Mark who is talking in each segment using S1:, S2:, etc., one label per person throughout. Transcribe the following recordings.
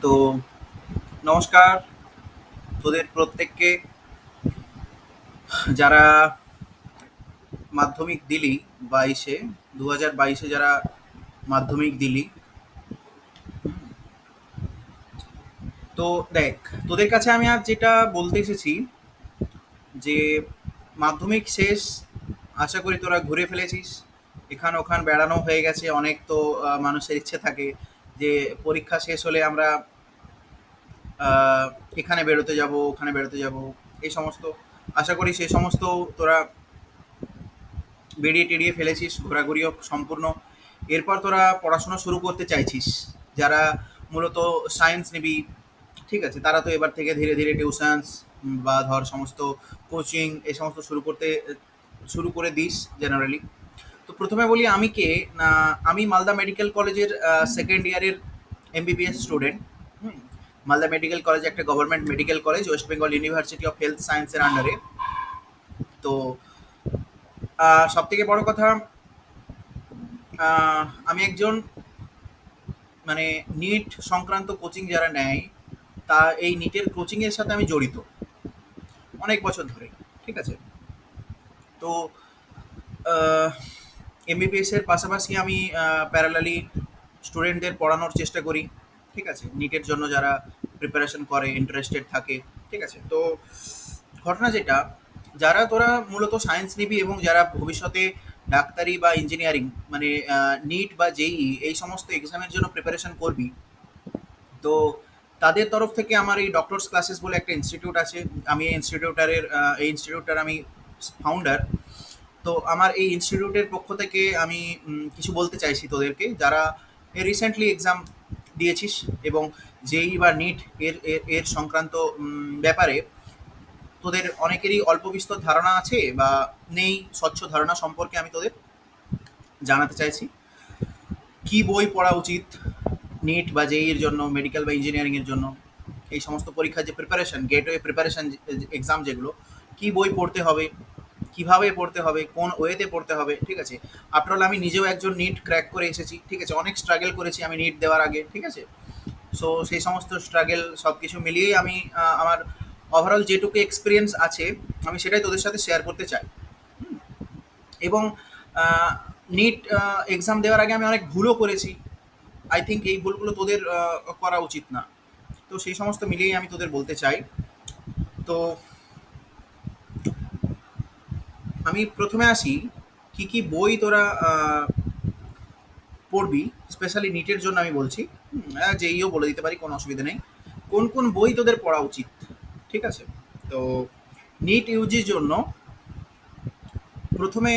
S1: তো নমস্কার তোদের প্রত্যেককে, যারা মাধ্যমিক দিলি 22-এ, 2022-এ যারা মাধ্যমিক দিলি। তো দেখ, তোদের কাছে আমি আজ যেটা বলতে এসেছি যে মাধ্যমিক শেষ, আশা করি তোরা ঘুরে ফেলেছিস, এখান ওখান বেড়ানো হয়ে গেছে অনেক। তো মানুষের ইচ্ছে থাকে যে পরীক্ষা শেষ হলে আমরা আহ, এখানে বেরোতে যাব, ওখানে বেরোতে যাব, এই সমস্ত। আশা করি সেই সমস্ত তোরা বেরিয়ে টেরিয়ে ফেলেছিস, ঘোরাঘুরিও সম্পূর্ণ। এরপর তোরা পড়াশোনা শুরু করতে চাইছিস, যারা মূলত সায়েন্স নিবি, ঠিক আছে, তারা তো এবার থেকে ধীরে ধীরে টিউশনস বা ধর সমস্ত কোচিং এই সমস্ত শুরু করে দিস জেনারেলি। তো প্রথমে বলি আমি কে না, আমি মালদা মেডিকেল কলেজের সেকেন্ড ইয়ারের MBBS student. Malda medical college একটা government medical college, West Bengal University of Health সায়েন্সের আন্ডারে। তো সব থেকে বড় কথা, আমি একজন মানে নিট সংক্রান্ত কোচিং যারা নেয়, তা এই নিটের কোচিংয়ের সাথে আমি জড়িত অনেক বছর ধরে, ঠিক আছে। তো এমবিবিএস এর পাশাপাশি আমি প্যারালালি স্টুডেন্টদের পড়ানোর চেষ্টা করি, ঠিক আছে, নিটের জন্য যারা প্রিপারেশন করে, ইন্টারেস্টেড থাকে, ঠিক আছে। তো ঘটনা যেটা, যারা তোরা মূলত সায়েন্স নিবি এবং যারা ভবিষ্যতে ডাক্তারি বা ইঞ্জিনিয়ারিং মানে নিট বা জেই এই সমস্ত এক্সামের জন্য প্রিপারেশন করবি, তো তাদের তরফ থেকে আমার এই ডক্টরস ক্লাসেস বলে একটা ইনস্টিটিউট আছে। আমি এই ইনস্টিটিউটটার আমি ফাউন্ডার। তো আমার এই ইনস্টিটিউটের পক্ষ থেকে আমি কিছু বলতে চাইছি তোদেরকে, যারা রিসেন্টলি এক্সাম দিয়েছিস এবং জেই বা নিট এর এর এর সংক্রান্ত ব্যাপারে তোদের অনেকেরই অল্প বিস্তর ধারণা আছে বা নেই, স্বচ্ছ ধারণা সম্পর্কে আমি তোদের জানাতে চাইছি। কি বই পড়া উচিত নিট বা জেই এর জন্য, মেডিকেল বা ইঞ্জিনিয়ারিং এর জন্য, এই সমস্ত পরীক্ষার যে প্রিপারেশন, গেটওয়ে প্রিপারেশন এক্সাম যেগুলো, কি বই পড়তে হবে, কিভাবে পড়তে হবে, কোন ওয়েতে পড়তে হবে, ঠিক আছে। আফটার আমি নিজেও একজন নিট ক্র্যাক করে এসেছি, ঠিক আছে, অনেক স্ট্রাগল করেছি আমি নিট দেওয়ার আগে, ঠিক আছে। সো সেই সমস্ত স্ট্রাগল সব কিছু মিলিয়েই আমি আমার ওভারঅল যেটুকু এক্সপিরিয়েন্স আছে আমি সেটাই তোদের সাথে শেয়ার করতে চাই। এবং নিট এক্সাম দেওয়ার আগে আমি অনেক ভুলও করেছি। আই থিঙ্ক এই ভুলগুলো তোদের করা উচিত না। তো সেই সমস্ত মিলিয়েই আমি তোদের বলতে চাই। তো আমি প্রথমে আসি, কি কি বই তোরা পড়বি স্পেশালি নিটের জন্য আমি বলছি। যেইও বলে দিতে পারি, কোনো অসুবিধা নেই। কোন কোন বই তোদের পড়া উচিত, ঠিক আছে। তো নিট ইউজির জন্য প্রথমে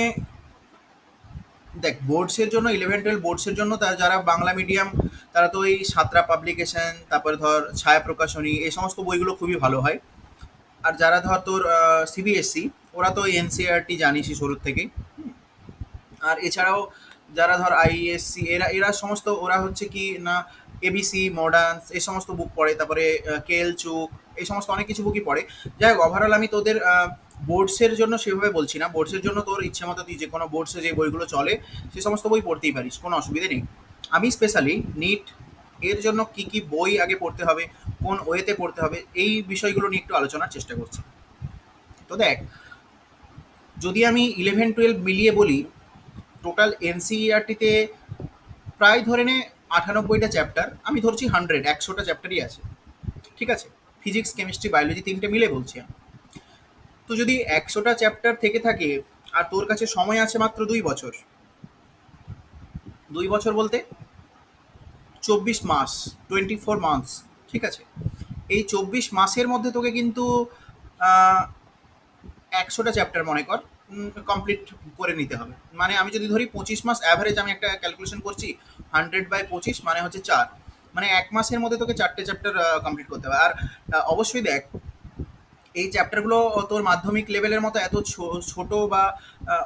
S1: দেখ, বোর্ডসের জন্য 11-12 বোর্ডসের জন্য যারা বাংলা মিডিয়াম, তারা তো এই সাঁতরা পাবলিকেশন, তারপরে ধর ছায়া প্রকাশনী, এই সমস্ত বইগুলো খুবই ভালো হয়। আর যারা ধর তোর সিবিএসসি, ওরা তো এনসিআরটি জানিসই শুরুর থেকেই। আর এছাড়াও যারা ধর আইএসসি, এরা এরা সমস্ত ওরা হচ্ছে কি না এবিসি মডার্নস এই সমস্ত বুক পড়ে, তারপরে কেএল চুক, এই সমস্ত অনেক কিছু বুকই পড়ে। যাই হোক, ওভারঅল আমি তোদের বোর্ডসের জন্য সেভাবে বলছি না, বোর্ডসের জন্য তোর ইচ্ছে মতো তুই যে কোনো বোর্ডসে যে বইগুলো চলে সে সমস্ত বই পড়তেই পারিস, কোনো অসুবিধা নেই। আমি স্পেশালি নিট এর জন্য কি কি বই আগে পড়তে হবে, কোন ওয়েতে পড়তে হবে, এই বিষয়গুলো নিয়ে একটু আলোচনার চেষ্টা করছি। তো দেখ, যদি আমি 11-12 মিলিয়ে বলি, টোটাল এনসিইআরটিতে প্রায় ধরে নে 98টা চ্যাপ্টার, আমি ধরছি 100টা চ্যাপ্টারই আছে, ঠিক আছে। ফিজিক্স কেমিস্ট্রি বায়োলজি তিনটে মিলে বলছি আমি। তো যদি 100টা চ্যাপ্টার থেকে থাকে আর তোর কাছে সময় আছে মাত্র 2 বছর, 2 বছর বলতে 24 মাস, 24 মান্থস, ঠিক আছে। এই 24 মাসের মধ্যে তোকে কিন্তু 100টা চ্যাপ্টার মনে কর কমপ্লিট করে নিতে হবে। মানে আমি যদি ধরি 25 মাস অ্যাভারেজ, আমি একটা ক্যালকুলেশন করছি, 100/25 মানে হচ্ছে 4, মানে 1 মাসের মধ্যে তোকে 4টে চ্যাপ্টার কমপ্লিট করতে হবে। আর অবশ্যই দেখ, এই চ্যাপ্টারগুলো তোর মাধ্যমিক লেভেলের মতো এত ছোট বা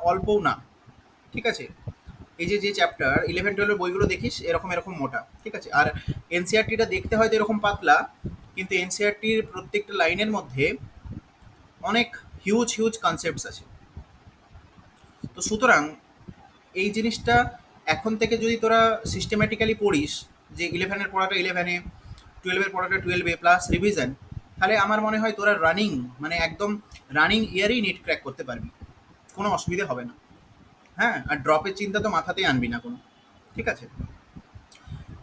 S1: অল্পও না, ঠিক আছে। এই যে যে চ্যাপ্টার 11-12 বইগুলো দেখিস এরকম এরকম মোটা, ঠিক আছে। আর এনসিআরটিটা দেখতে হয়তো এরকম পাতলা, কিন্তু এনসিআরটির প্রত্যেকটা লাইনের মধ্যে অনেক হিউজ হিউজ কনসেপ্টস আছে। তো সুতরাং এই জিনিসটা এখন থেকে যদি তোরা সিস্টেম্যাটিক্যালি পড়িস, যে 11-এর পড়াটা 11-এ, টুয়েলভের পড়াটা 12A প্লাস রিভিশন, তাহলে আমার মনে হয় তোরা রানিং, মানে একদম রানিং ইয়ারেই নেট ক্র্যাক করতে পারবি, কোনো অসুবিধে হবে না। হ্যাঁ, আর ড্রপের চিন্তা তো মাথাতেই আনবি না কোনো। ঠিক আছে,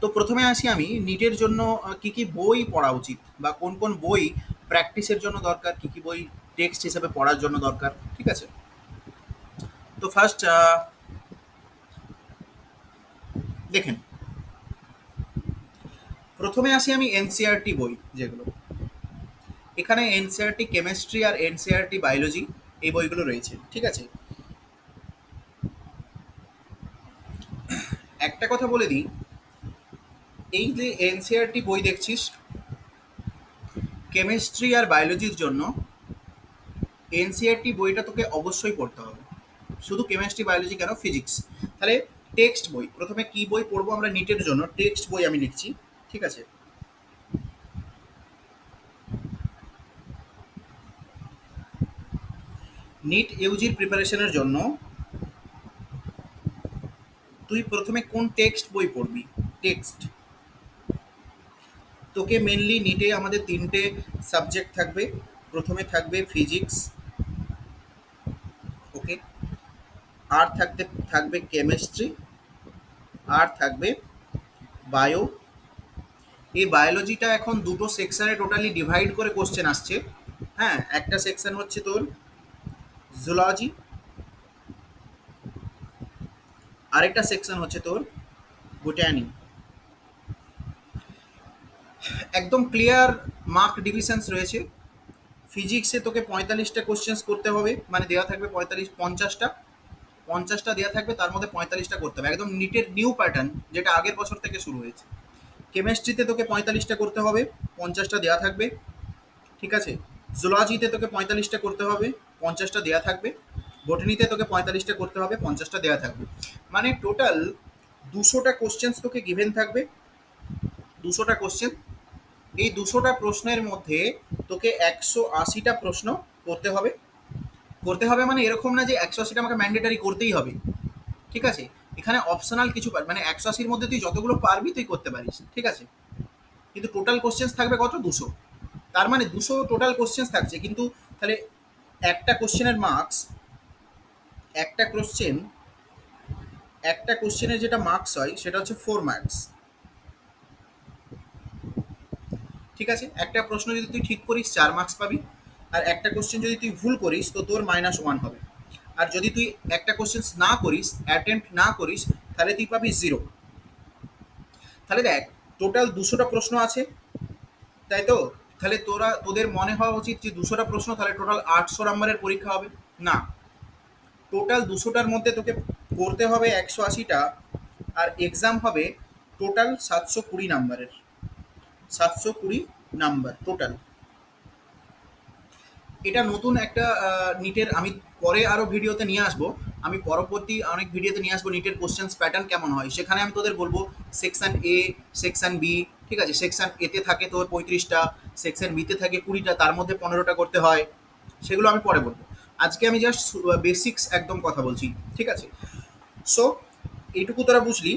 S1: তো প্রথমে আসি আমি নিটের জন্য কি কি বই পড়া উচিত বা কোন কোন বই প্র্যাকটিসের জন্য দরকার, কি কি বই টেক্সট হিসেবে পড়ার জন্য দরকার। ঠিক আছে, তো ফার্স্ট দেখেন, প্রথমে আসি আমি এনসিআরটি বই যেগুলো, এখানে এনসিআরটি কেমিস্ট্রি আর এনসিআরটি বায়োলজি এই বইগুলো রয়েছে। ঠিক আছে, একটা কথা বলে দিই, এই যে এনসিআরটি বই দেখছিস কেমিস্ট্রি আর বায়োলজির জন্য, এনসিআরটি বইটা তোকে অবশ্যই পড়তে হবে। শুধু কেমিস্ট্রি বায়োলজি কেন, ফিজিক্স। তাহলে টেক্সট বই, প্রথমে কি বই পড়বো আমরা নিটের জন্য, টেক্সট বই আমি লিখছি। ঠিক আছে, নিট ইউজির প্রিপারেশনের জন্য তুই প্রথমে কোন টেক্সট বই পড়বি? টেক্সট, তোকে মেনলি নিটে আমাদের তিনটে সাবজেক্ট থাকবে। প্রথমে থাকবে ফিজিক্স, ওকে, আর থাকবে কেমিস্ট্রি, আর থাকবে বায়ো। এই বায়োলজিটা এখন দুটো সেকশনে টোটালি ডিভাইড করে কোশ্চেন আসছে। হ্যাঁ, একটা সেকশন হচ্ছে তোর জুলজি, আরেকটা সেকশন হচ্ছে তোর বোটানি। একদম ক্লিয়ার মার্ক ডিভিশনস রয়েছে। ফিজিক্সে তোকে 45টা কোশ্চেন্স করতে হবে, মানে দেওয়া থাকবে 50টা দেওয়া থাকবে, তার মধ্যে 45টা করতে হবে, একদম নিটের নিউ প্যাটার্ন, যেটা আগের বছর থেকে শুরু হয়েছে। কেমিস্ট্রিতে তোকে 45টা করতে হবে, 50টা দেওয়া থাকবে। ঠিক আছে, জুলজিতে তোকে 45টা করতে হবে, 50টা দেওয়া থাকবে। বটানিতে তোকে 45টা করতে হবে, 50টা দেওয়া থাকবে। মানে টোটাল 200টা কোশ্চেন্স তোকে গিভেন থাকবে, 200টা কোশ্চেন। এই 200টা প্রশ্নের মধ্যে তোকে 180টা প্রশ্ন করতে হবে। করতে হবে মানে এরকম না যে 180টা আমাকে ম্যান্ডেটারি করতেই হবে। ঠিক আছে, এখানে অপশনাল কিছু মানে 180-র মধ্যে তুই যতগুলো পারবি তুই করতে পারিস। ঠিক আছে, কিন্তু টোটাল কোশ্চেন্স থাকবে কত? 200। তার মানে 200 টোটাল কোশ্চেন্স থাকছে, কিন্তু তাহলে একটা কোশ্চেনের মার্কস, একটা কোশ্চেন, একটা কোশ্চেনের যেটা মার্কস হয় সেটা হচ্ছে 4 মার্কস। ঠিক আছে, একটা প্রশ্ন যদি তুই ঠিক করিস 4 মার্কস পাবি, আর একটা কোশ্চেন যদি তুই ভুল করিস তো তোর -1 হবে। আর যদি তুই একটা কোশ্চেন না করিস, অ্যাটেম্প্ট না করিস, তাহলে তুই পাবি 0। তাহলে দেখ, টোটাল 200টা প্রশ্ন আছে, তাই তো? তাহলে তোদের মনে হওয়া উচিত যে 200টা প্রশ্ন, তাহলে টোটাল 800 নম্বরের পরীক্ষা হবে। না, টোটাল 200টার মধ্যে তোকে করতে হবে 180টা, আর এক্সাম হবে টোটাল 720 নাম্বারের। 720 নাম্বার টোটাল। এটা নতুন একটা নিটের, আমি পরে আরও ভিডিওতে নিয়ে আসবো, আমি পরবর্তী অনেক ভিডিওতে নিয়ে আসবো নিটের কোশ্চেন্স প্যাটার্ন কেমন হয়, সেখানে আমি তোদের বলবো সেকশন এ, সেকশন বি। ঠিক আছে, সেকশন এতে থাকে তোর 35টা, সেকশন বিতে থাকে 20টা, তার মধ্যে 15টা করতে হয়, সেগুলো আমি পরে বলবো। আজকে আমি জাস্ট বেসিক্স একদম কথা বলছি। ঠিক আছে, সো এইটুকু তোরা বুঝলি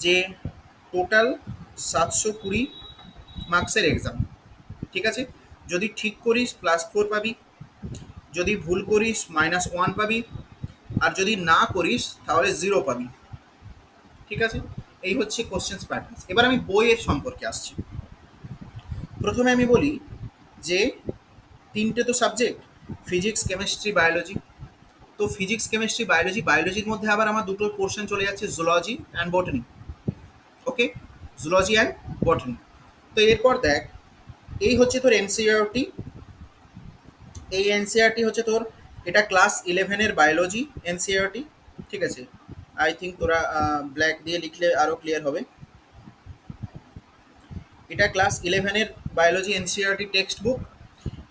S1: যে টোটাল 720 মার্কসের এক্সাম। ঠিক আছে, যদি ঠিক করিস +4 পাবি, যদি ভুল করিস -1 পাবি, আর যদি না করিস তাহলে 0 পাবি। ঠিক আছে, এই হচ্ছে কোশ্চেন্স প্যাটার্ন। এবার আমি বইয়ের সম্পর্কে আসছি। প্রথমে আমি বলি যে তিনটে তো সাবজেক্ট, ফিজিক্স, কেমিস্ট্রি, বায়োলজি। তো ফিজিক্স, কেমিস্ট্রি, বায়োলজি, বায়োলজির মধ্যে আবার আমার দুটো পোর্শন চলে যাচ্ছে, zoology and বটানি। Okay, zoology and বটানি। তো এরপর দেখ, এই হচ্ছে তোর এনসিইআরটি। এই এনসিইআরটি হচ্ছে তোর, এটা ক্লাস 11-এর বায়োলজি এনসিইআরটি। ঠিক আছে, আই থিঙ্ক তোরা ব্ল্যাক দিয়ে লিখলে আরও ক্লিয়ার হবে। এটা ক্লাস 11-এর বায়োলজি এনসিইআরটি টেক্সট বুক।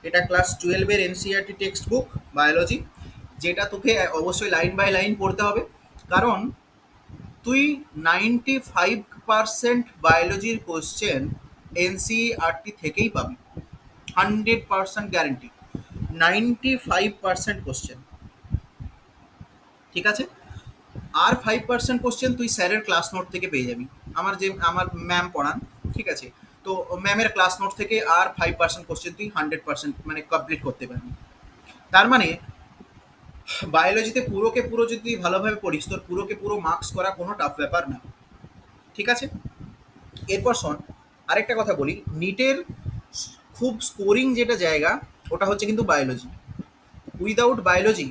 S1: এটা ক্লাস 12-এর এনসিইআরটি টেক্সট বুক বায়োলজি, যেটা তোকে অবশ্যই লাইন বাই লাইন পড়তে হবে, কারণ তুই 95% বায়োলজির কোশ্চেন এনসিইআরটি থেকেই পাবি, 100% গ্যারেন্টি। 95% কোশ্চেন। ঠিক আছে, আর 5% কোশ্চেন তুই স্যারের ক্লাস নোট থেকে পেয়ে যাবি, আমার ম্যাম পড়ান। ঠিক আছে? তো ম্যামের ক্লাস নোট থেকে আর 5% কোশ্চেন তুই 100% মানে কমপ্লিট করতে পারবি। তার মানে বায়োলজিতে পুরোকে পুরো যদি তুই ভালোভাবে পড়িস, তোর পুরোকে পুরো মার্কস করা কোনো টাফ ব্যাপার না। ঠিক আছে? এরপর শোন, আরেকটা কথা বলি, নিটের খুব স্কোরিং যেটা জায়গা, ওটা হচ্ছে কিন্তু biology. Without biology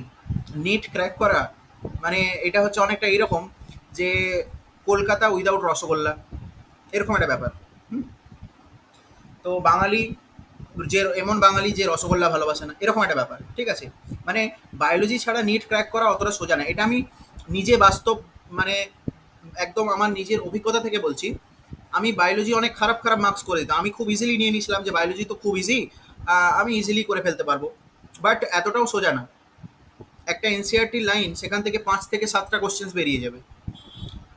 S1: NEET crack করা মানে এটা হচ্ছে অনেকটা এরকম যে কলকাতা উইদাউট রসগোল্লা, এরকম একটা ব্যাপার। হুম? তো বাঙালি যে এমন বাঙালি যে রসগোল্লা ভালোবাসে না, এরকম একটা ব্যাপার। ঠিক আছে? মানে বায়োলজি ছাড়া নিট ক্র্যাক করা অতটা সোজা না, এটা আমি নিজে বাস্তব মানে একদম আমার নিজের অভিজ্ঞতা থেকে বলছি। আমি বায়োলজি অনেক খারাপ খারাপ মার্কস করে দিতাম, আমি খুব ইজিলি নিয়ে নিয়েছিলাম যে বায়োলজি তো খুব ইজি, আমি ইজিলি করে ফেলতে পারবো। বাট এতটাও সোজা না। একটা এনসিআরটি লাইন, সেখান থেকে 5 থেকে 7টা কোশ্চেন্স বেরিয়ে যাবে।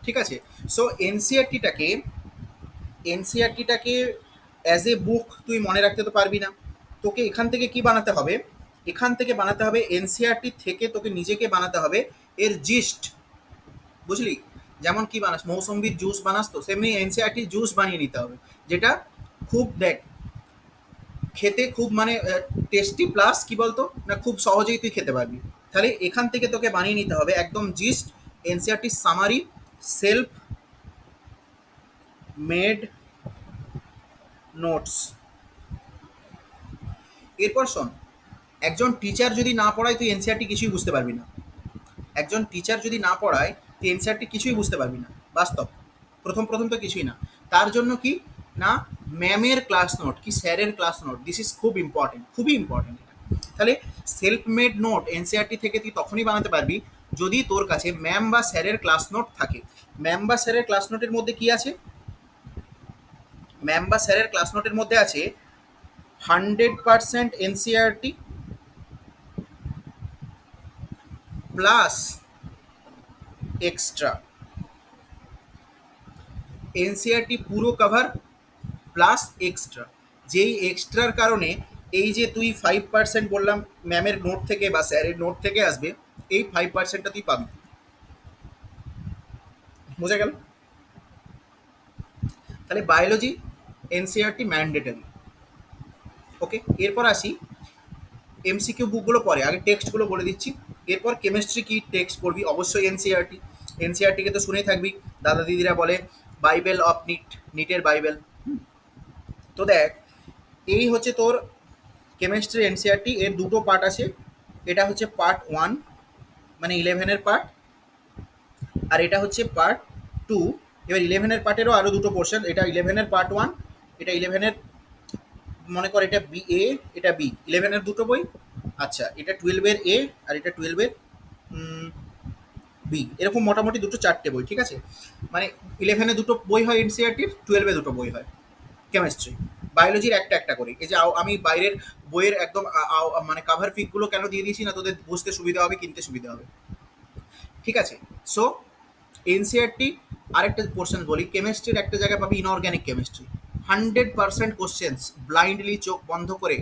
S1: ঠিক আছে? সো এনসিআরটিটাকে অ্যাজ এ বুক তুই মনে রাখতে তো পারবি না। তোকে এখান থেকে কি বানাতে হবে, এখান থেকে বানাতে হবে এনসিআরটি থেকে তোকে নিজেকে বানাতে হবে এর জিস্ট। বুঝলি? যেমন কি বানাস, মৌসম্বির জুস বানাস, তো সেমনি এনসিআরটি জুস বানিয়ে নিতে হবে, যেটা খুব দেখ খেতে খুব মানে টেস্টি, প্লাস কি বলতো না খুব সহজেই তুই খেতে পারবি। তাহলে এখান থেকে তোকে বানিয়ে নিতে হবে একদম gist, NCERT summary, self made notes. এরপর শোন, একজন টিচার যদি না পড়ায় তুই এনসিআরটি কিছুই বুঝতে পারবি না। একজন টিচার যদি না পড়ায় তুই এনসিআরটি কিছুই বুঝতে পারবি না, বাস্তব। প্রথম প্রথম তো কিছুই না। তার জন্য কি না, ম্যামের ক্লাস নোট কি স্যারের ক্লাস নোট, দিস ইজ খুব ইম্পর্টেন্ট, খুবই ইম্পর্টেন্ট। তাহলে সেলফ মেড নোট এনসিআরটি থেকে তুই তখনই বানাতে পারবি যদি তোর কাছে ম্যাম বা স্যারের ক্লাস নোট থাকে। ম্যাম বা স্যারের ক্লাস নোটের মধ্যে কি আছে, ম্যাম বা স্যারের ক্লাস নোটের মধ্যে আছে 100% এনসিআরটি প্লাস এক্সট্রা। এনসিআরটি পুরো কভার প্লাস এক্সট্রা। যেই এক্সট্রার কারণে এই যে তুই 5% বললাম ম্যামের নোট থেকে বা স্যারের নোট থেকে আসবে, এই 5%টা তুই পাবি। বোঝা গেল? তাহলে বায়োলজি এনসিআরটি ম্যান্ডেটারি। ওকে, এরপর আসি এমসিকিউ বুকগুলো পরে, আগে টেক্সটগুলো বলে দিচ্ছি। এরপর কেমিস্ট্রি কি টেক্সট পড়বি, অবশ্যই এনসিআরটি। এনসিআরটিকে তো শুনেই থাকবি, দাদা দিদিরা বলে বাইবেল অফ নিট, নিটের বাইবেল। তো দেখ, এই হচ্ছে তোর কেমিস্ট্রি এনসিআরটি, এর দুটো পার্ট আছে। এটা হচ্ছে পার্ট 1 মানে 11-এর পার্ট, আর এটা হচ্ছে পার্ট 2। এবার 11-এর পার্টেরও আরও দুটো পোর্শন, এটা 11-এর পার্ট 1, এটা 11-এর মনে কর এটা বি এ, এটা বি, 11-এর দুটো বই। আচ্ছা, এটা 12-এর এ, আর এটা 12-এর বি, এরকম মোটামুটি দুটো চারটে বই। ঠিক আছে? মানে 11-এ দুটো বই হয় এনসিআরটির, 12-এ দুটো বই হয় কেমিস্ট্রি। বায়োলজির একটা একটা করে। এই যে আমি বাইরের বইয়ের একদম মানে কাভার পিকগুলো কেন দিয়ে দিয়েছি না, তোদের বুঝতে সুবিধা হবে, কিনতে সুবিধা হবে। ঠিক আছে? সো এনসিআরটি আরেকটা পোর্শন বলি, কেমিস্ট্রির একটা জায়গায় পাবি ইনঅর্গ্যানিক কেমিস্ট্রি। 100% কোশ্চেন্স ব্লাইন্ডলি চোখ বন্ধ করে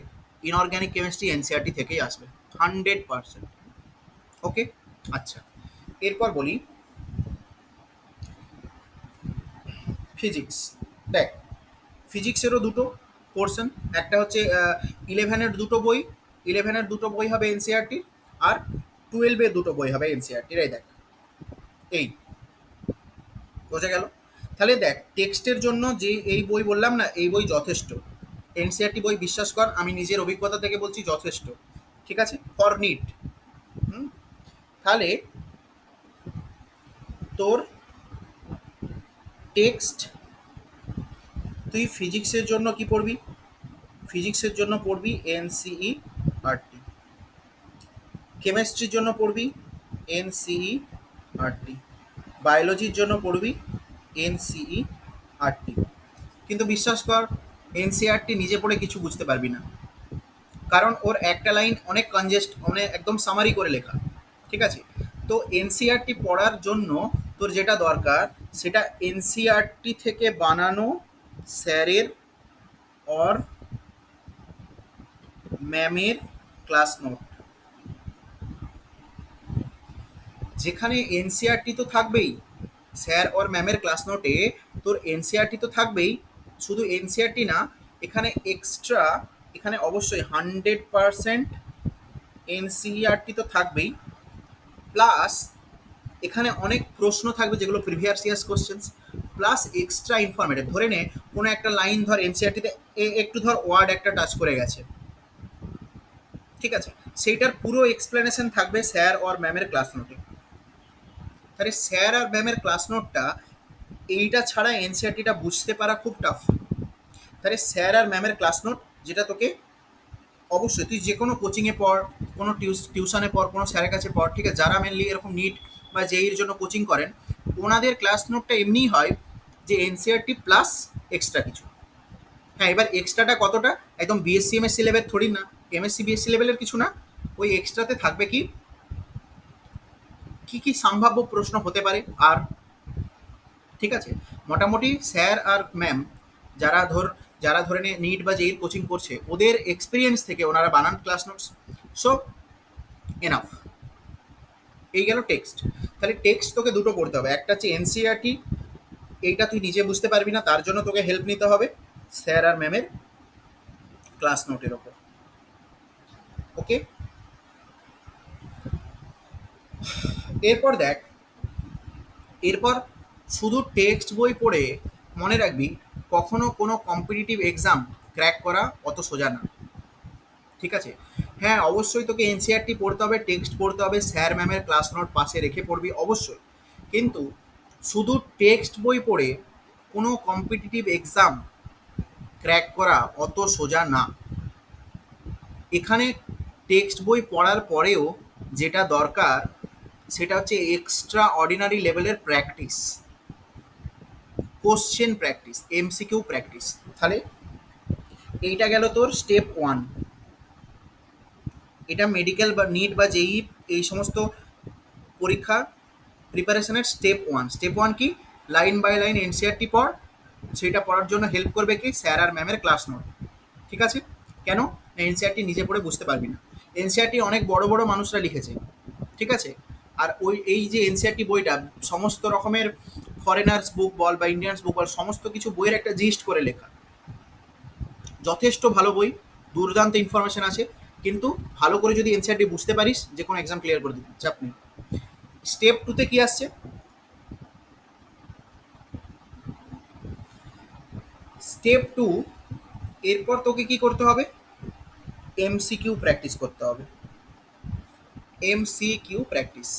S1: ইনঅর্গ্যানিক কেমিস্ট্রি এনসিআরটি থেকেই আসবে, 100%। ওকে? আচ্ছা, এরপর বলি ফিজিক্স। দেখ, ফিজিক্সেরও দুটো পোর্শন, একটা হচ্ছে 11-এর দুটো বই, 11-এর দুটো বই হবে এনসিআরটির, আর 12-এর দুটো বই হবে এনসিআরটির। এই দেখ, এই বোঝা গেল? তাহলে দেখ, টেক্সটের জন্য যে এই বই বললাম না, এই বই যথেষ্ট। এনসিআরটি বই বিশ্বাস কর, আমি নিজের অভিজ্ঞতা থেকে বলছি যথেষ্ট। ঠিক আছে? For NEET. হুম? তাহলে তোর টেক্সট, তুই ফিজিক্সের জন্য কি পড়বি, ফিজিক্সের জন্য পড়বি এনসিইআরটি, কেমিস্ট্রির জন্য পড়বি এনসিইআরটি, বায়োলজির জন্য পড়বি এনসিইআরটি। কিন্তু বিশ্বাস কর, এনসিইআরটি নিজে পড়ে কিছু বুঝতে পারবি না, কারণ ওর একটা লাইন অনেক কনজেস্ট, মানে একদম সামারি করে লেখা। ঠিক আছে? তো এনসিইআরটি পড়ার জন্য তোর যেটা দরকার, সেটা এনসিইআরটি থেকে বানানো স্যারের অর ম্যামের ক্লাস নোট। যেখানে এনসিইআরটি তো থাকবেই, স্যার ওর ম্যামের ক্লাস নোটে তোর এনসিইআরটি তো থাকবেই, শুধু এনসিআরটি না, এখানে এক্সট্রা, এখানে অবশ্যই 100% এনসিআরটি তো থাকবেই, প্লাস এখানে অনেক প্রশ্ন থাকবে যেগুলো previous years questions, plus extra informative. ধরে নে কোনো একটা লাইন ধর এনসিআরটিতে একটু ধর ওয়ার্ড একটা টাচ করে গেছে, ঠিক আছে, সেইটার পুরো এক্সপ্লেনেশন থাকবে স্যার আর ম্যামের ক্লাস নোটে। তাহলে স্যার আর ম্যামের ক্লাস নোটটা, এইটা ছাড়া এনসিআরটিটা বুঝতে পারা খুব টাফ। তাহলে স্যার আর ম্যামের ক্লাস নোট, যেটা তোকে অবশ্যই তুই যে কোনো কোচিংয়ে পড়, কোনো টিউশনে পড়, কোনো স্যারের কাছে পড়, ঠিক আছে, যারা মেনলি এরকম নিট বা জেইর জন্য কোচিং করেন, ওনাদের ক্লাস নোটটা এমনিই হয় যে এনসিআরটি প্লাস এক্সট্রা কিছু। হ্যাঁ, এবার এক্সট্রাটা কতটা, একদম বিএসসি এমএসসি লেভেল থোড়ি না, এমএসসি বিএসসি লেভেলের কিছু না। ওই এক্সট্রাতে থাকবে কি কি কি সম্ভাব্য প্রশ্ন হতে পারে, আর ঠিক আছে, মোটামুটি স্যার আর ম্যাম যারা ধরে নে নিট বা জেইর কোচিং করছে, ওদের এক্সপিরিয়েন্স থেকে ওনারা বানান ক্লাস নোটস। So enough. এই গেল টেক্সট। তাহলে টেক্সট তোকে দুটো পড়তে হবে, একটা হচ্ছে এনসিআরটি, এইটা তুই নিজে বুঝতে পারবি না, তার জন্য তোকে হেল্প নিতে হবে স্যার আর ম্যামের ক্লাস নোটের ওপর। ওকে, এরপর দেখ, এরপর শুধু টেক্সট বই পড়ে মনে রাখবি কখনো কোনো কম্পিটিটিভ এক্সাম ক্র্যাক করা অত সোজা না, ঠিক আছে। হ্যাঁ, অবশ্যই তোকে এনসিআরটি পড়তে হবে, টেক্সট পড়তে হবে, স্যার ম্যামের ক্লাস নোট পাশে রেখে পড়বি অবশ্যই, কিন্তু শুধু টেক্সট বই পড়ে কোনো কম্পিটিটিভ এক্সাম ক্র্যাক করা অত সোজা না। এখানে টেক্সট বই পড়ার পরেও যেটা দরকার সেটা হচ্ছে এক্সট্রা অর্ডিনারি লেভেলের practice, question practice, MCQ practice. তাহলে এইটা গেল তোর স্টেপ 1। এটা মেডিকেল বা নিট বা জেই এই সমস্ত পরীক্ষা প্রিপারেশনের স্টেপ 1। স্টেপ 1 কি, লাইন বাই লাইন এনসিআরটি পড়, সেটা পড়ার জন্য হেল্প করবে কি স্যার আর ম্যামের ক্লাস নোট, ঠিক আছে। কেন, এনসিআরটি নিজে পড়ে বুঝতে পারবি না, এনসিআরটি অনেক বড় বড় মানুষরা লিখেছে, ঠিক আছে। আর ওই এই যে এনসিআরটি বইটা সমস্ত রকমের ফরেনার্স বুক বল বা ইন্ডিয়ান্স বুক বল, সমস্ত কিছু বইয়ের একটা জিস্ট করে লেখা, যথেষ্ট ভালো বই, দুর্দান্ত ইনফরমেশন আছে, কিন্তু ভালো করে যদি এনসিআরটি বুঝতে পারিস যে কোনো এক্সাম ক্লিয়ার করে দিবি, চাপ নেই। স্টেপ 2-তে কি আসছে, স্টেপ 2, এরপর তোকে কি করতে হবে, এমসিকিউ প্র্যাকটিস করতে হবে। এমসিকিউ প্র্যাকটিস,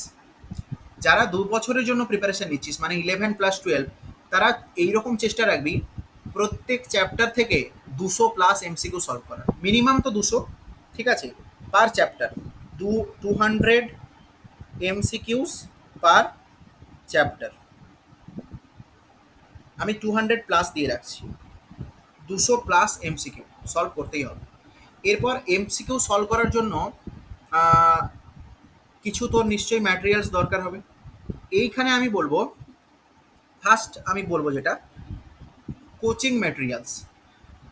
S1: যারা 2 বছরের জন্য প্রিপারেশন নিচ্ছিস মানে 11+12, তারা এইরকম চেষ্টা রাখবি প্রত্যেক চ্যাপ্টার থেকে 200+ এমসিকিউ সলভ করা, মিনিমাম তো 200, ঠিক আছে, পার চ্যাপ্টার 200 এমসিকিউস পার চ্যাপ্টার। আমি 200+ দিয়ে রাখছি, 200+ এমসিকিউ সলভ করতেই হবে। এরপর এমসিকিউ সলভ করার জন্য আহ, কিছু তোর নিশ্চয়ই ম্যাটেরিয়ালস দরকার হবে। এইখানে আমি বলবো, ফার্স্ট আমি বলবো যেটা, কোচিং ম্যাটেরিয়ালস।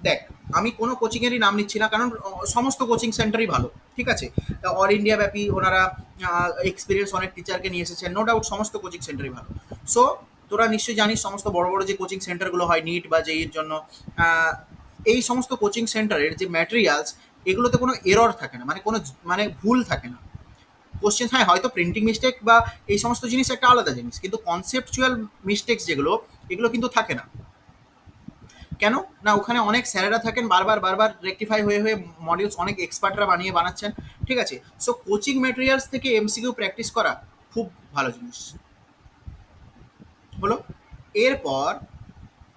S1: দেখ, আমি কোনো কোচিংয়েরই নাম নিচ্ছি না, কারণ সমস্ত কোচিং সেন্টারই ভালো, ঠিক আছে, অল ইন্ডিয়া ব্যাপী ওনারা এক্সপিরিয়েন্স অনেক টিচারকে নিয়ে এসেছেন, নো ডাউট সমস্ত কোচিং সেন্টারই ভালো। সো তোরা নিশ্চয়ই জানিস সমস্ত বড় বড় যে কোচিং সেন্টারগুলো হয় নিট বা জেইর জন্য, আহ, এই সমস্ত কোচিং সেন্টারের যে ম্যাটেরিয়ালস, এগুলোতে কোনো এরর থাকে না, মানে কোনো মানে ভুল থাকে না। কোশ্চেন, হ্যাঁ হয়তো প্রিন্টিং মিস্টেক বা এই সমস্ত জিনিস একটা আলাদা জিনিস, কিন্তু কনসেপচুয়াল মিস্টেক্স যেগুলো, এগুলো কিন্তু থাকে না। কেন না, ওখানে অনেক স্যারেরা থাকেন বারবার বারবার রেকটিফাই হয়ে হয়ে মডিউলস অনেক এক্সপার্টরা বানাচ্ছেন, ঠিক আছে। সো কোচিং ম্যাটেরিয়ালস থেকে এমসিকিউ প্র্যাকটিস করা খুব ভালো জিনিস হলো। এরপর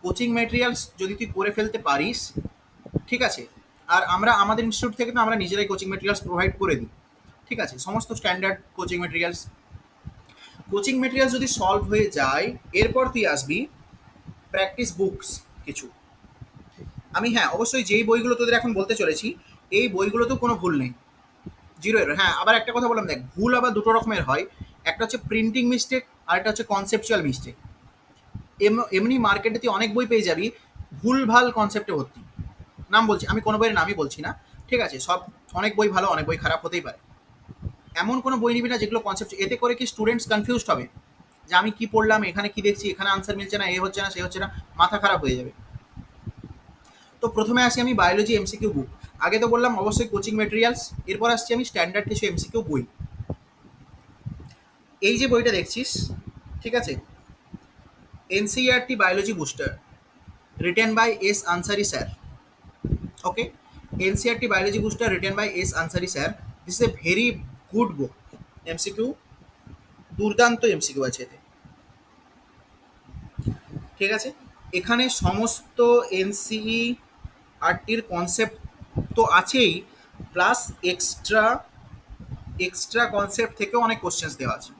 S1: কোচিং ম্যাটেরিয়ালস যদি তুই করে ফেলতে পারিস, ঠিক আছে, আর আমরা আমাদের ইনস্টিটিউট থেকে তো আমরা নিজেরাই কোচিং ম্যাটেরিয়ালস প্রোভাইড করে দিই, ঠিক আছে, সমস্ত standard coaching materials. Coaching materials যদি সলভ হয়ে যায়, এরপর তুই আসবি প্র্যাকটিস বুকস কিছু। আমি হ্যাঁ অবশ্যই যেই বইগুলো তোদের এখন বলতে চলেছি, এই বইগুলোতেও কোনো ভুল নেই, জিরো এরর। হ্যাঁ, আবার একটা কথা বললাম, দেখ ভুল আবার দুটো রকমের হয়, একটা হচ্ছে প্রিন্টিং মিস্টেক আর একটা হচ্ছে কনসেপচুয়াল মিস্টেক। এমনি মার্কেটে তুই অনেক বই পেয়ে যাবি ভুল ভাল কনসেপ্টে ভর্তি, নাম বলছি, আমি কোনো বইয়ের নামই বলছি না, ঠিক আছে, সব অনেক বই ভালো অনেক বই খারাপ হতেই পারে, এমন কোনো বই নিবি না যেগুলো কনসেপ্ট, এতে করে কি স্টুডেন্টস কনফিউজড হবে যে আমি কি পড়লাম, এখানে কি দেখছি, এখানে আনসার মিলছে না, এ হচ্ছে না সে হচ্ছে না, মাথা খারাপ হয়ে যাবে। তো প্রথমে আসি আমি বায়োলজি এমসিকিউ বুক। আগে তো বললাম অবশ্যই কোচিং মেটেরিয়ালস, এরপর আসছি আমি স্ট্যান্ডার্ড কিছু এমসিকিউ বই। এই যে বইটা দেখছিস, ঠিক আছে, NCERT biology booster, written by S Ansari sir. Okay, NCERT biology booster written by S Ansari sir. This is a very good book. MCQ দুর্দান্ত এমসিকিউ আছে এতে, ঠিক আছে। এখানে সমস্ত এনসিইআরটির কনসেপ্ট তো আছেই, প্লাস এক্সট্রা এক্সট্রা কনসেপ্ট থেকেও অনেক কোশ্চেন্স দেওয়া আছে।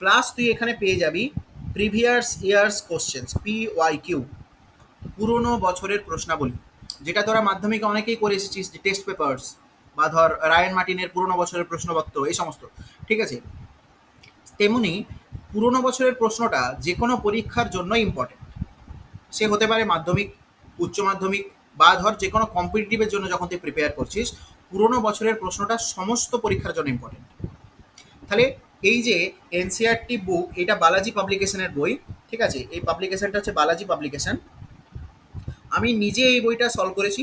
S1: প্লাস তুই এখানে পেয়ে যাবি প্রিভিয়াস ইয়ার্স কোশ্চেন্স, PYQ, পুরনো বছরের প্রশ্নাবলী, যেটা তোরা মাধ্যমিকে অনেকেই করে এসেছিস, যে টেস্ট পেপার্স বা ধর রায়ান মার্টিনের পুরনো বছরের প্রশ্নপত্র, এই সমস্ত, ঠিক আছে। তেমনি পুরনো বছরের প্রশ্নটা যে কোনো পরীক্ষার জন্য ইম্পর্টেন্ট। সে হতে পারে মাধ্যমিক, উচ্চ মাধ্যমিক, বা ধর যে কোনো কম্পিটিটিভের জন্য যখন তুই প্রিপেয়ার করছিস, পুরনো বছরের প্রশ্নটা সমস্ত পরীক্ষার জন্য ইম্পর্টেন্ট। তাহলে এই যে এনসিইআরটি বুক, এটা বালাজি পাবলিকেশনের বই, ঠিক আছে। এই পাবলিকেশনটা হচ্ছে বালাজি পাবলিকেশন। আমি নিজে এই বইটা সলভ করেছি।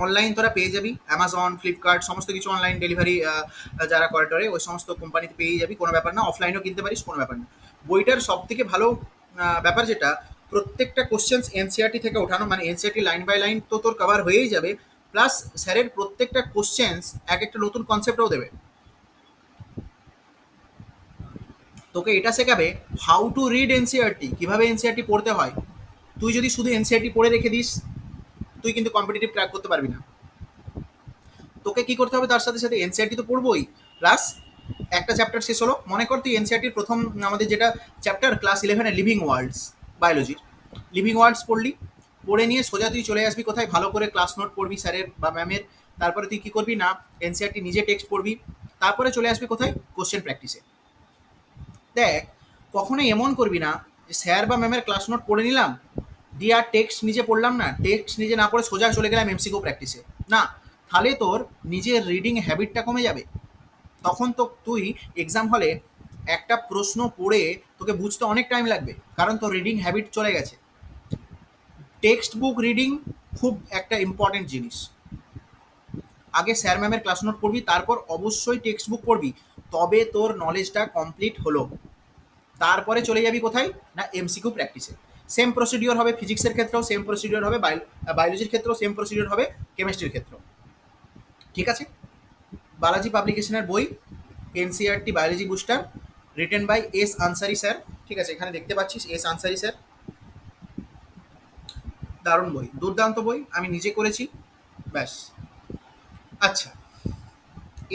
S1: অনলাইন তোরা পেয়ে যাবি, অ্যামাজন, ফ্লিপকার্ট, সমস্ত কিছু অনলাইন ডেলিভারি যারা করে টরে, ওই সমস্ত কোম্পানিতে পেয়ে যাবি, কোনো ব্যাপার না। অফলাইনেও কিনতে পারিস, কোনো ব্যাপার না। বইটার সব থেকে ভালো ব্যাপার যেটা, প্রত্যেকটা কোশ্চেন্স এনসিইআরটি থেকে ওঠানো, মানে এনসিইআরটি লাইন বাই লাইন তো তোর কভার হয়েই যাবে, প্লাস স্যারের প্রত্যেকটা কোশ্চেন্স এক একটা নতুন কনসেপ্টও দেবে। তোকে এটা শেখাবে হাউ টু রিড এনসিইআরটি, কীভাবে এনসিইআরটি পড়তে হয়। তুই যদি শুধু এনসিইআরটি পড়ে রেখে দিস, তুই কিন্তু কম্পিটিটিভ ক্র্যাক করতে পারবি না। তোকে কি করতে হবে, তার সাথে সাথে এনসিইআরটি তো পড়বই, প্লাস একটা চ্যাপ্টার শেষ হলো, মনে কর তুই এনসিইআরটির প্রথম আমাদের যেটা চ্যাপ্টার ক্লাস 11-এ লিভিং ওয়ার্ল্ডস, বায়োলজির লিভিং ওয়ার্ল্ডস পড়লি, পড়ে নিয়ে সোজা তুই চলে আসবি কোথায়, ভালো করে ক্লাস নোট পড়বি স্যারের বা ম্যামের। তারপরে তুই কী করবি না, এনসিইআরটি নিজে টেক্সট পড়বি, তারপরে চলে আসবি কোথায়, কোশ্চেন প্র্যাকটিসে। দেখ, কখনোই এমন করবি না যে স্যার বা ম্যামের ক্লাস নোট পড়ে নিলাম, দিয়ে আর টেক্সট নিজে পড়লাম না, টেক্সট নিজে না পড়ে সোজা চলে গেলাম এমসিকিউ প্র্যাকটিসে। না, তাহলে তোর নিজের রিডিং হ্যাবিটটা কমে যাবে। তখন তো তুই এক্সাম হলে একটা প্রশ্ন পড়ে তোকে বুঝতে অনেক টাইম লাগবে, কারণ তোর রিডিং হ্যাবিট চলে গেছে। টেক্সট বুক রিডিং খুব একটা ইম্পর্টেন্ট জিনিস। আগে স্যার ম্যামের ক্লাস নোট পড়বি, তারপর অবশ্যই টেক্সট বুক পড়বি, তবে তোর নলেজটা কমপ্লিট হলো। তারপরে চলে যাবি কোথায় না, এমসিকিউ প্র্যাকটিসে। সেম প্রসিডিওর হবে ফিজিক্সের ক্ষেত্রেও, সেম প্রসিডিওর হবে বায়োলজির ক্ষেত্রেও, সেম প্রসিডিওর হবে কেমিস্ট্রির ক্ষেত্রেও, ঠিক আছে। বালাজি পাবলিকেশনের বই NCERT biology booster, written by S Ansari sir, ঠিক আছে। এখানে দেখতে পাচ্ছিস এস আনসারি স্যার। দারুণ বই, দুর্দান্ত বই, আমি নিজে করেছি, ব্যাস। আচ্ছা,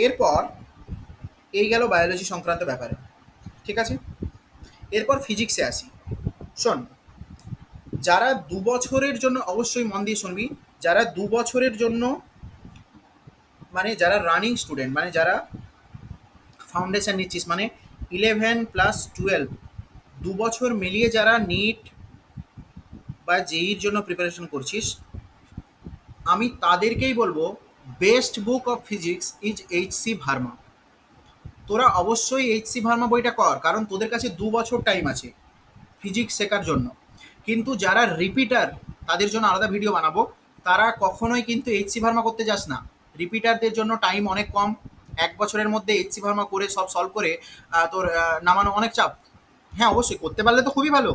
S1: এরপর এই গেল বায়োলজি সংক্রান্ত ব্যাপারে, ঠিক আছে। এরপর ফিজিক্সে আসি। শোন, যারা 2 বছরের জন্য, অবশ্যই মন দিয়ে শুনবি, যারা 2 বছরের জন্য, মানে যারা রানিং স্টুডেন্ট, মানে যারা ফাউন্ডেশন নিচ্ছিস, মানে 11+12, 2 বছর মিলিয়ে যারা নিট বা জেইর জন্য প্রিপারেশন করছিস, আমি তাদেরকেই বলবো best book of physics is HC Verma. তোরা অবশ্যই HC ভার্মা বইটা কর, কারণ তোদের কাছে 2 বছর টাইম আছে ফিজিক্স শেখার জন্য। কিন্তু যারা রিপিটার, তাদের জন্য আলাদা ভিডিও বানাবো। তারা কখনোই কিন্তু HC ভার্মা করতে যাস না, রিপিটারদের জন্য টাইম অনেক কম। 1 বছরের মধ্যে HC ভার্মা করে সব সলভ করে তোর নামানো অনেক চাপ। হ্যাঁ, অবশ্যই করতে পারলে তো খুবই ভালো,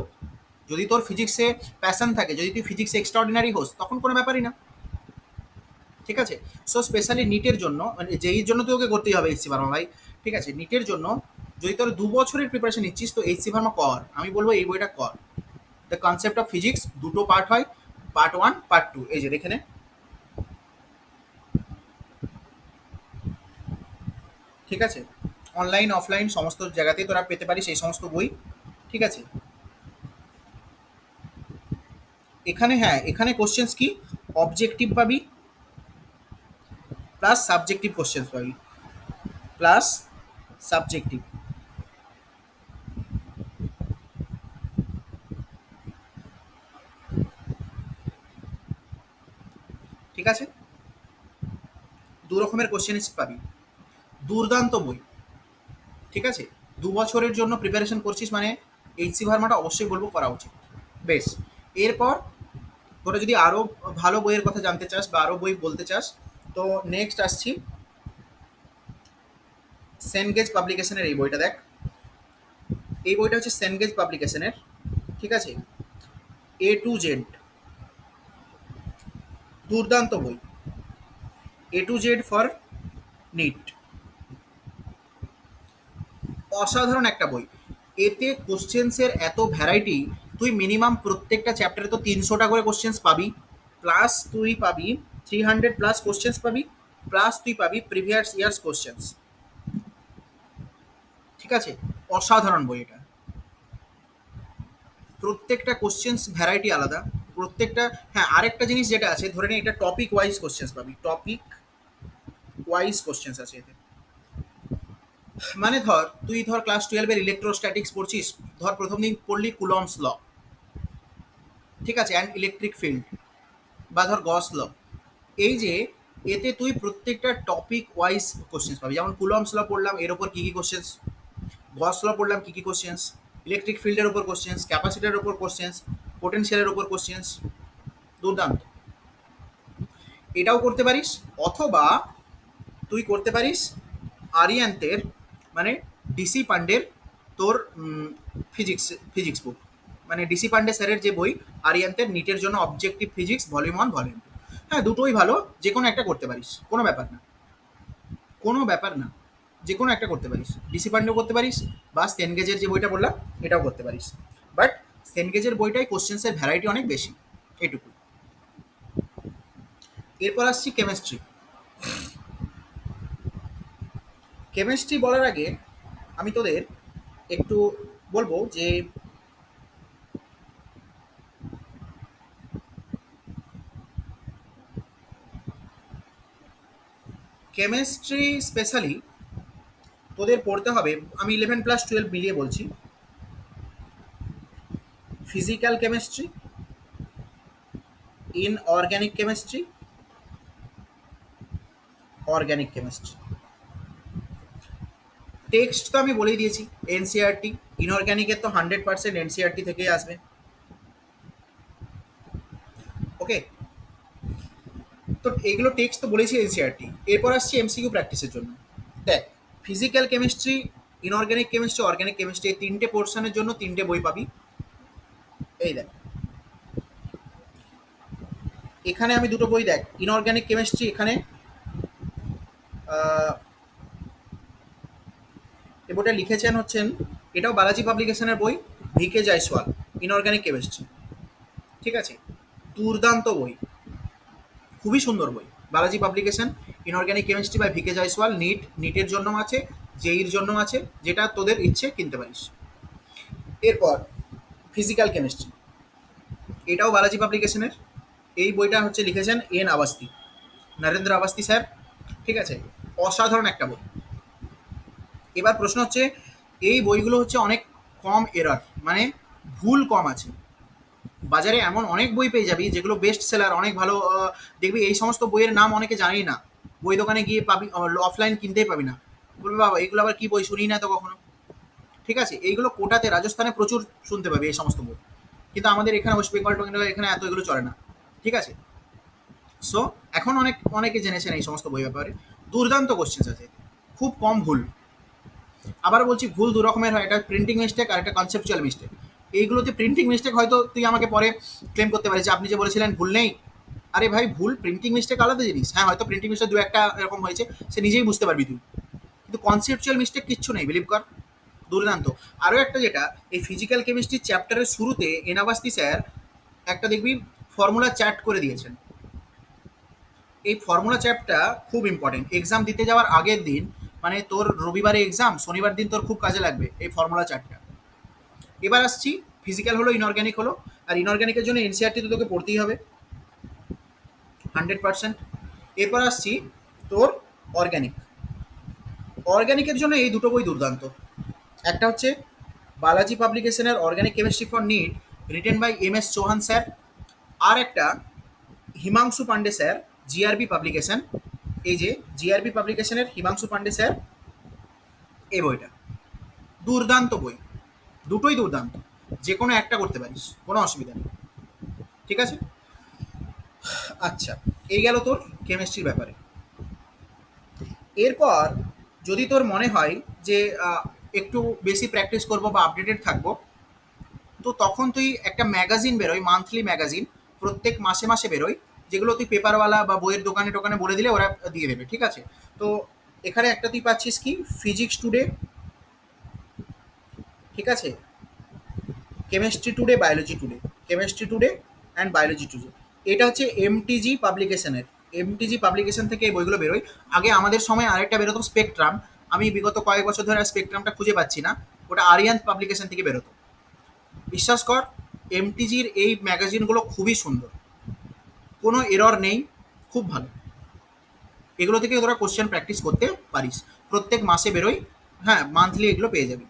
S1: যদি তোর ফিজিক্সে প্যাশন থাকে, যদি তুই ফিজিক্সে এক্সট্রাঅর্ডিনারি হোস, তখন কোনো ব্যাপারই না, ঠিক আছে। সো স্পেশালি নিটের জন্য, মানে জেইর জন্য তো ওকে করতেই হবে HC ভার্মা ভাই, ঠিক আছে। নিটের জন্য যদি তোর 2 বছরের প্রিপারেশন নিচ্ছিস, তো HC ভার্মা কর, আমি বলবো এই বইটা কর। দ্য কনসেপ্ট অফ ফিজিক্স, 2টো পার্ট হয়, পার্ট 1, পার্ট 2, এই যে দেখে নে, ঠিক আছে। অনলাইন অফলাইন সমস্ত জায়গাতেই তোরা পেতে পারিস এই সমস্ত বই, ঠিক আছে। এখানে, হ্যাঁ, এখানে কোশ্চেন্স কি, অবজেক্টিভ পাবি, প্লাস সাবজেক্টিভ কোশ্চেন্স পাবি, প্লাস সাবজেক্টিভ, ঠিক আছে। 2 রকমের কোশ্চেন পাবি, দুর্দান্ত বই, ঠিক আছে। 2 বছরের জন্য প্রিপারেশন করছিস মানে HC ভার্মাটা অবশ্যই বলবো করা উচিত। বেশ, এরপর তোরা যদি আরও ভালো বইয়ের কথা জানতে চাস বা আরও বই বলতে চাস, তো নেক্সট আসছি সেনগেজ পাবলিকেশনের এই বইটা দেখ। এই বইটা হচ্ছে সেনগেজ পাবলিকেশনের, ঠিক আছে, A to Z, দুর্দান্ত বই। A to Z for NEET, অসাধারণ একটা বই। এতে কোশ্চেন্সের এত ভ্যারাইটি, তুই মিনিমাম প্রত্যেকটা চ্যাপ্টারে তো 300টা করে কোশ্চেন্স পাবি, প্লাস তুই পাবি 300+ কোশ্চেন্স পাবি, প্লাস তুই পাবি প্রিভিয়াস ইয়ার্স কোশ্চেন্স, ঠিক আছে। অসাধারণ বই এটা। প্রত্যেকটা কোশ্চেন্স ভ্যারাইটি আলাদা, প্রত্যেকটা। হ্যাঁ, আরেকটা জিনিস যেটা আছে, ধরে নে এটা টপিক ওয়াইজ কোশ্চেন্স পাবি, টপিক ওয়াইজ কোশ্চেন্স আছে এতে। মানে তুই ধর ক্লাস 12-এর ইলেকট্রোস্ট্যাটিক্স পড়ছিস, ধর প্রথম দিন পড়লি কুলম্বস ল, ঠিক আছে, অ্যান্ড ইলেকট্রিক ফিল্ড, বা ধর গস ল। এই যে এতে তুই প্রত্যেকটা টপিক ওয়াইজ কোশ্চেন্স পাবি, যেমন কুলম্বস ল পড়লাম এর ওপর কী কী কোশ্চেন্স, গস ল পড়লাম কী কী কোশ্চেন্স, ইলেকট্রিক ফিল্ডের ওপর কোশ্চেন্স, ক্যাপাসিটারের ওপর কোশ্চেন্স, পোটেনশিয়ালের ওপর কোশ্চেন্স। দুর্দান্ত। এটাও করতে পারিস, অথবা তুই করতে পারিস আরিয়ান্তের, মানে ডিসি পান্ডের, তোর ফিজিক্স ফিজিক্স বুক, মানে ডিসি পান্ডে স্যারের যে বই আরিয়ান্তের নিটের জন্য অবজেক্টিভ ফিজিক্স ভলিউম 1 ভলিউম 2। হ্যাঁ, দুটোই ভালো, যে কোনো একটা করতে পারিস, কোনো ব্যাপার না, কোনো ব্যাপার না, যে কোনো একটা করতে পারিস, ডিসি পান্ডেও করতে পারিস, বা সেনগেজের যে বইটা বললাম এটাও করতে পারিস। বাট সেনগেজের বইটাই কোশ্চেন্সের ভ্যারাইটি অনেক বেশি, এইটুকু। এরপর আসছি কেমিস্ট্রি। কেমিস্ট্রি বলার আগে আমি তোদের একটু বলবো যে কেমিস্ট্রি স্পেশালি তোদের পড়তে হবে, আমি 11+12 মিলিয়ে বলছি, physical chemistry, inorganic chemistry, organic chemistry. Text তো আমি বলেই দিয়েছি, এনসিআরটি। ইনঅর্গ্যানিকের তো 100% এনসিআরটি থেকেই আসবে। ওকে, তো এইগুলো টেক্সট তো বলেছি এনসিআরটি। এরপর আসছি এমসিকিউ প্র্যাকটিসের জন্য। দেখ, physical chemistry, inorganic chemistry, organic chemistry, এই তিনটে পোর্শনের জন্য তিনটে বই পাবি। এই দেখ, এখানে আমি দুটো বই, দেখ ইনঅর্গ্যানিক কেমিস্ট্রি, এখানে এ বইটা লিখেছেন হচ্ছেন, এটাও বালাজি পাবলিকেশনের বই, ভিকে জয়সওয়াল, ইনঅর্গ্যানিক কেমিস্ট্রি, ঠিক আছে। দুর্দান্ত বই, খুবই সুন্দর বই, Balaji publication, inorganic chemistry by VK Jaiswal. নিটের জন্য আছে, জেইর জন্য আছে, যেটা তোদের ইচ্ছে কিনতে পারিস। এরপর ফিজিক্যাল কেমিস্ট্রি, এটাও বালাজি পাবলিকেশনের। এই বইটা হচ্ছে লিখেছেন আবাস্তি, নরেন্দ্র আবাস্তি স্যার, ঠিক আছে। অসাধারণ একটা বই। এবার প্রশ্ন হচ্ছে, এই বইগুলো হচ্ছে অনেক কম এরর, মানে ভুল কম আছে। বাজারে এমন অনেক বই পেয়ে যাবি যেগুলো বেস্ট সেলার, অনেক ভালো, দেখবি এই সমস্ত বইয়ের নাম অনেকে জানেই না, বই দোকানে গিয়ে পাবি, অফলাইন কিনতেই পাবি না, বলবে বাবা এগুলো আবার কি বই, শুনি না তো কখনো, ঠিক আছে। এইগুলো কোটাতে রাজস্থানে প্রচুর শুনতে পাবি এই সমস্ত বই, কিন্তু আমাদের এখানে ওয়েস্ট বেঙ্গল টোয়েঙ্গল এখানে এত এগুলো চলে না, ঠিক আছে। সো এখন অনেকে জেনেছেন এই সমস্ত বই ব্যাপারে। দুর্দান্ত কোশ্চেন্স আছে, খুব কম ভুল। আবার বলছি, ভুল দু রকমের হয়, একটা প্রিন্টিং মিস্টেক আর একটা কনসেপচুয়াল মিস্টেক। এইগুলোতে প্রিন্টিং মিস্টেক হয়তো তুই আমাকে পরে ক্লেম করতে পারিস যে আপনি যে বলেছিলেন ভুল নেই। আরে ভাই, ভুল প্রিন্টিং মিস্টেক আলাদা জিনিস, হ্যাঁ হয়তো প্রিন্টিং মিস্টেক দু একটা এরকম হয়েছে, সে নিজেই বুঝতে পারবি তুই, কিন্তু কনসেপচুয়াল মিস্টেক কিচ্ছু নেই, বিলিভ কর। দুর্দান্ত। আরও একটা যেটা, এই ফিজিক্যাল কেমিস্ট্রি চ্যাপ্টারের শুরুতে এনাবাস্তি স্যার একটা দেখবি ফর্মুলা চ্যাট করে দিয়েছেন। এই ফর্মুলা চ্যাটটা খুব ইম্পর্টেন্ট, এক্সাম দিতে যাওয়ার আগের দিন, মানে তোর রবিবারে এক্সাম, শনিবার দিন তোর খুব কাজে লাগবে এই ফর্মুলা চ্যাটটা। এবার আসছি, ফিজিক্যাল হলো, ইনঅর্গ্যানিক হলো, আর ইনঅর্গ্যানিকের জন্য এনসিআরটি তো তোকে পড়তেই হবে 100%। এরপর আসছি তোর অর্গ্যানিক। অর্গ্যানিকের জন্য এই দুটো বই দুর্দান্ত। একটা হচ্ছে বালাজি পাবলিকেশনের organic chemistry for NEET, written by MS Chauhan sir. আর একটা Himanshu Pandey sir, GRB publication, এই যে জিআরবি পাবলিকেশনের হিমাংশু পান্ডে স্যার, এই বইটা দুর্দান্ত বই, দুটোই দুর্দান্ত, যে কোনো একটা করতে পারিস, কোনো অসুবিধা নেই, ঠিক আছে। আচ্ছা, এই গেল তোর কেমিস্ট্রির ব্যাপারে। এরপর যদি তোর মনে হয় যে একটু বেশি প্র্যাকটিস করবো বা আপডেটেড থাকবো, তো তখন তুই একটা ম্যাগাজিন বেরোয়, মান্থলি ম্যাগাজিন, প্রত্যেক মাসে মাসে বেরোয়, যেগুলো তুই পেপারওয়ালা বা বইয়ের দোকানে টোকানে বলে দিলে ওরা দিয়ে দেবে, ঠিক আছে? তো এখানে একটা তুই পাচ্ছিস কি, ফিজিক্স টুডে, ঠিক আছে, chemistry today, biology today, chemistry today and biology today. এটা হচ্ছে এমটিজি পাবলিকেশনের, এমটিজি পাবলিকেশন থেকে এই বইগুলো বেরোয়। আগে আমাদের সময় আরেকটা বেরোতো স্পেকট্রাম, আমি বিগত কয়েক বছর ধরে স্পেকট্রামটা খুঁজে পাচ্ছি না, ওটা আরিয়ান পাবলিকেশন থেকে বেরোতো। বিশ্বাস কর, এমটিজির এই ম্যাগাজিনগুলো খুবই সুন্দর, কোনো এরর নেই, খুব ভালো। এগুলো থেকে তোরা কোশ্চেন প্র্যাকটিস করতে পারিস, প্রত্যেক মাসে বেরোয়, হ্যাঁ মান্থলি এগুলো পেয়ে যাবি।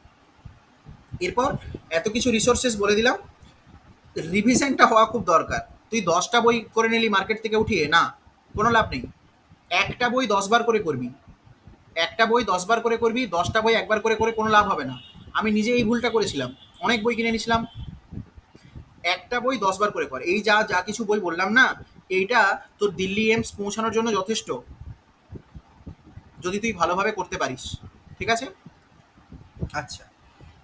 S1: এরপর এত কিছু রিসোর্সেস বলে দিলাম, রিভিশনটা হওয়া খুব দরকার। তুই 10টা বই করে নিলি মার্কেট থেকে উঠিয়ে, না, কোনো লাভ নেই। একটা বই 10 বার করে করবি, একটা বই 10 বার করে করবি, 10টা বই একবার করে করে কোনো লাভ হবে না। আমি নিজে এই ভুলটা করেছিলাম, অনেক বই কিনে নিয়েছিলাম। একটা বই 10 বার করে কর, এই যা যা কিছু বই বললাম না, এইটা তোর দিল্লি এমস পৌঁছানোর জন্য যথেষ্ট, যদি তুই ভালোভাবে করতে পারিস, ঠিক আছে? আচ্ছা,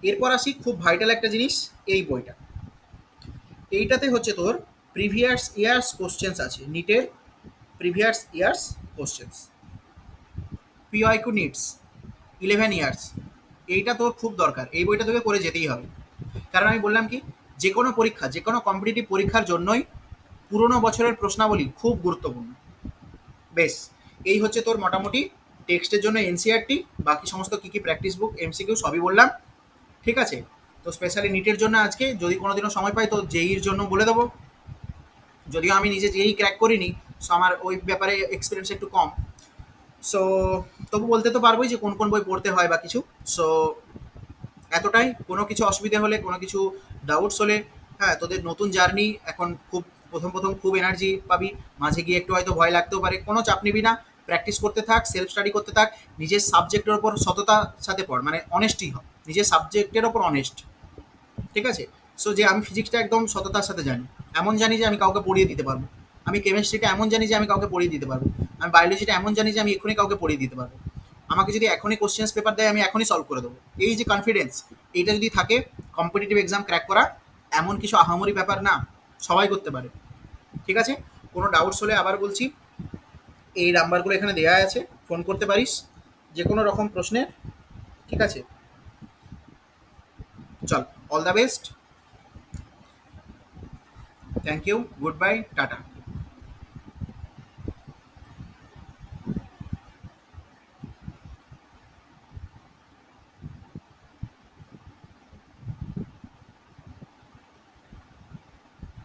S1: এরপর আসি খুব ভাইটাল একটা জিনিস, এই বইটা, এইটাতে হচ্ছে তোর প্রিভিয়াস ইয়ার্স কোশ্চেন্স আছে, নিটের previous years questions, PYQ NEETs 11 years, এইটা তোর খুব দরকার, এই বইটা তোকে করে যেতেই হবে। কারণ আমি বললাম কি, যে কোনো পরীক্ষা, যে কোনো কম্পিটিটিভ পরীক্ষার জন্যই পুরোনো বছরের প্রশ্নাবলী খুব গুরুত্বপূর্ণ। বেশ, এই হচ্ছে তোর মোটামুটি টেক্সটের জন্য এনসিআরটি, বাকি সমস্ত কী কী প্র্যাকটিস বুক, এমসিকিউ সবই বললাম, ঠিক আছে? তো স্পেশালি নিটের জন্য আজকে যদি কোনো দিনও সময় পাই তো জেইর জন্য বলে দেবো, যদিও আমি নিজে জেই ক্র্যাক করিনি, সো আমার ওই ব্যাপারে এক্সপিরিয়েন্স একটু কম। সো তবু বলতে তো পারবোই যে কোন কোন বই পড়তে হয় বা কিছু। সো এতটাই, কোনো কিছু অসুবিধা হলে, কোনো কিছু ডাউটস হলে, হ্যাঁ তোদের নতুন জার্নি এখন, খুব প্রথম প্রথম খুব এনার্জি পাবি, মাঝে গিয়ে একটু হয়তো ভয় লাগতেও পারে, কোনো চাপ নিবি না, প্র্যাকটিস করতে থাক, সেলফ স্টাডি করতে থাক, নিজের সাবজেক্টের ওপর সততার সাথে পড়, মানে অনেস্টই হ, নিজের সাবজেক্টের ওপর অনেস্ট, ঠিক আছে? সো যে আমি ফিজিক্সটা একদম সততার সাথে জানি, এমন জানি যে আমি কাউকে পড়িয়ে দিতে পারবো, আমি কেমিস্ট্রিটা এমন জানি যে আমি কাউকে পড়িয়ে দিতে পারবো, আমি বায়োলজিটা এমন জানি যে আমি এক্ষুনি কাউকে পড়িয়ে দিতে পারবো, আমাকে যদি এখনই কোশ্চেন্স পেপার দেয় আমি এখনই সলভ করে দেবো। এই যে কনফিডেন্স, এইটা যদি থাকে, কম্পিটিটিভ এক্সাম ক্র্যাক করা এমন কিছু আহামরি ব্যাপার না, সবাই করতে পারে, ঠিক আছে? কোনো ডাউটস হলে আবার বলছি, এই নাম্বারগুলো এখানে দেওয়া আছে, ফোন করতে পারিস যে কোনো রকম প্রশ্নের, ঠিক আছে? চল, all the best, thank you, goodbye, tata.